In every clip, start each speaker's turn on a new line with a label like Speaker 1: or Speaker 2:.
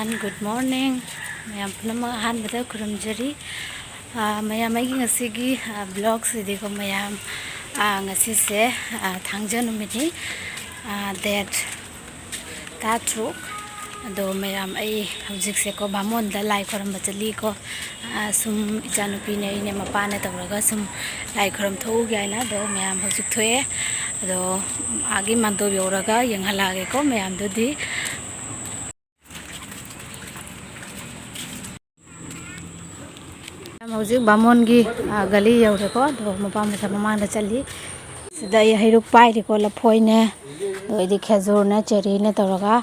Speaker 1: everyone, good morning. Mayam punama ahanbada khurumjari. Mayam aigi ngasigi vlog sidi ko mayam ngasi se thangja numini that truk. Do mayam ai hojik se ko Bamon da lai khuramba chali ko sum ichanupi ne ine mapane tawraga sum lai khuram thou gaina do mayam hojik thoe do agi manto yoraga yenghalage ko mayam dodi हौजिक बामोन की गली यौरेको तो मपाम मथा ममांग चली सिदा हैरुक पाइरेको लफोइने तो इदि खेजुरने चेरीने तौरगा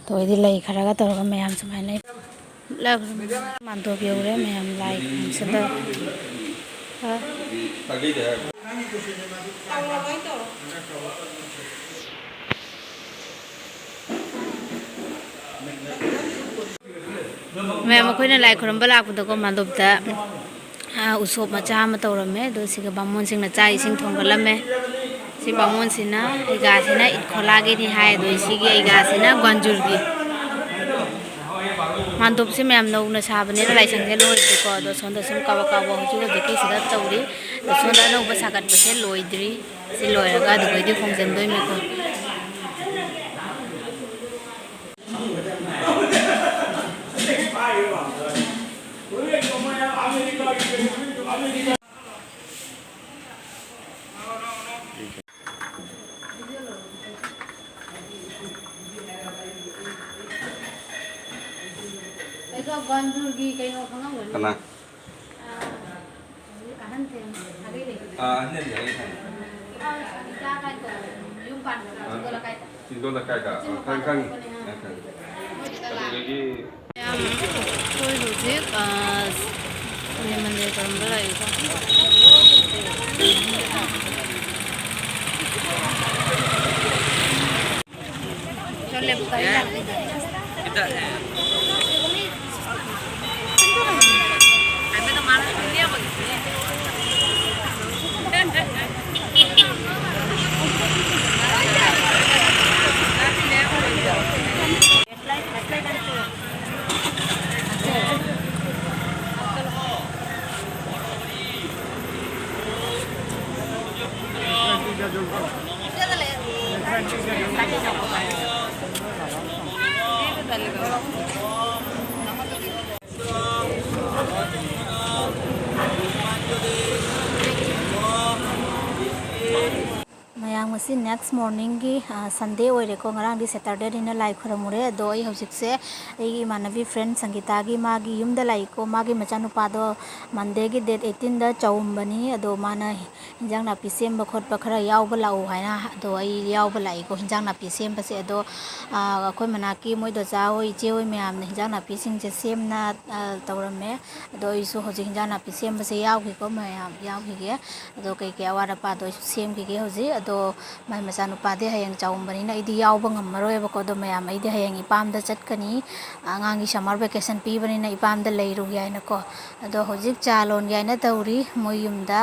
Speaker 1: तो इदि लै खरागा तौरगा मयाम सुमाइने लग मानतो यौरे मयाम लाई सिदा मैं मखोइने लाई खुरंबा लाकपदको mandopta usop macha ama tawrame do siga Bamon singna cha ising thonggalame si Bamon sina iga sina it kholage ni hai do sigi iga sina gwanjurgi mandop se mem no na sabane lai sangje loidri ko do sonda sum kawa kawa huju deki sida tawri do sonda no ba sagat pase loidri si loiraga do gidi khongjen doi me ko Ganjurgi kayo kanga wala. Kana. Ahan tem. Agay le. Ahan ya ini kan. Ika kan ko. Yung pan ko. Sindola kai ta. Sindola kai ka. Kan kan. Lagi. Koi hujik ini mandi kuramba lai ko. Chole bukai la. Kita mayang masi next morning ki Sunday oire ko ngarang di Saturday dina lai khuramure do ai hojik se ai manavi friend Sangita gi magi yumda lai ko magi machanupa do Monday gi date 18 da chagumbani ado mana hinjang napi semba khotpa khara yawba lau haina do ai yawba lai ko hinjang napi semba se ado akoi manaki moi do cha oi che oi myam na hinjang napi sing je semna tawrame do isu hojik hinjang napi semba se yawgi ko mayam yawgi ge ado kai ke awara pa do sem gi ge hoji ado mai machanupa de hayang chagumbani na idi yawba ngammaroi ba ko do mayam ai de hayang ipam da chatkani angangi summer vacation pi bani na ipam da leiru yaina ko ado hojik cha lon yaina tawri moi yumda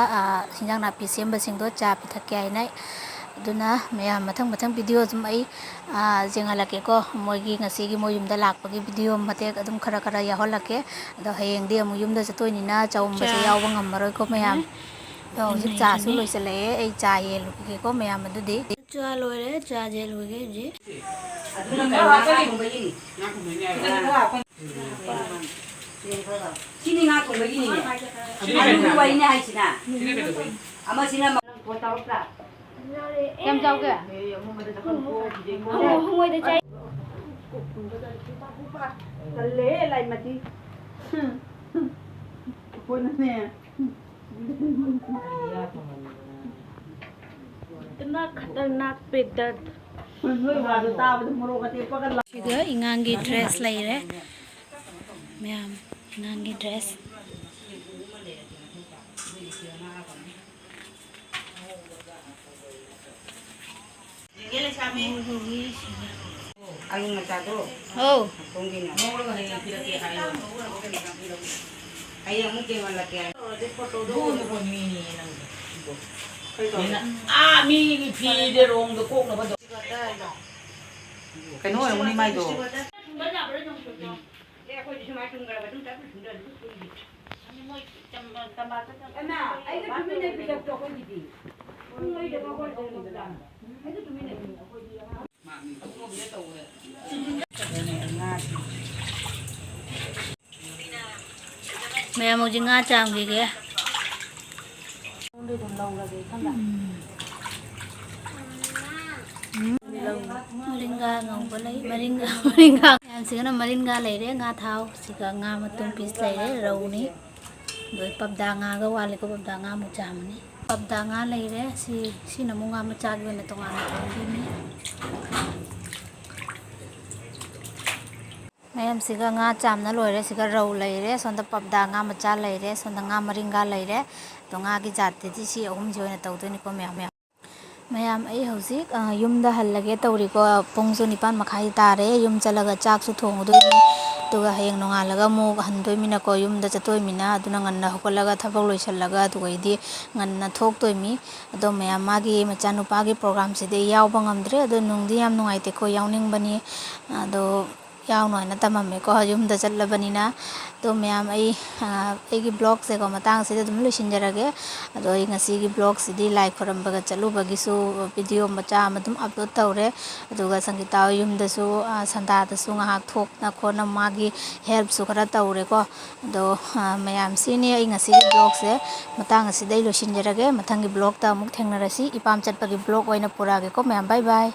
Speaker 1: hinjang napi semba sing do cha pithak yaina aduna mayam mathang video zum ai jengalake ko moi gi ngasi gi moi yumda lakpagi video matek adum khara khara yaholake ado hayang de moi yumda chatoi ni na chawumba se yawba ngammaroi ko mayam do hojik cha su loisale ai cha ye luki ko mayam adudi cha loire cha je lugi ji
Speaker 2: sini nga ko begini ni anu dua ini hai sina ama sina ko tahu pra
Speaker 1: kem chau ke ngoi de chai
Speaker 2: le lai mati ko na ne
Speaker 1: इतना खतरनाक पे दर्द सिगा इंगांगी dress लाई रे मैम इंगांगी dress
Speaker 2: ayung matado
Speaker 1: oh
Speaker 2: tungkin ayang mo kay malaki foto do ko mini nang mi phi de rong do kok na ba do cái nồi ông đi may đồ
Speaker 1: Mayam hꯧji nga chamgige. Maringa ngauba lay maringa yam sigana maringa leire nga thau siga nga matung piece leire rauni doi papda nga ga wale ko papda nga mu chamani papda nga leire si namu nga macha gi na tonga na ni mayam siga nga chamna loire siga rau leire sonda papda nga macha leire sonda nga maringa leire to nga gi jatti ti si ahum joina tawdoni ko mayam ai hauzik yumda hallage tawri ko pungsu nipan makhai tare yum chalaga chak su thongudoi tuga hayeng nongalaga mu handoi mina ko yumda chatoi mina aduna nganna hokolaga thabak loisallaga tuga idi nganna thoktoi mi ado mayam magi machanupa gi program side yawba ngamdre ado nungdi yam nungaite ko yawning bani ado yaw na tamame ko yumda challabanina to mayam ai gi blog se ko matang se dum loisinjarage ado ai ngasi gi blog sidi like khuramba chalubagi su video macha madum upload tawre aduga Sangita yumda su sanda da su ngahak thok na khona magi help su khara tawre ko ado mayam sini ai ngasi gi blog se matang asi dai loisinjarage mathangi blog ta muk thengnarasi ipam chatpagi blog oina purage ko mayam bye bye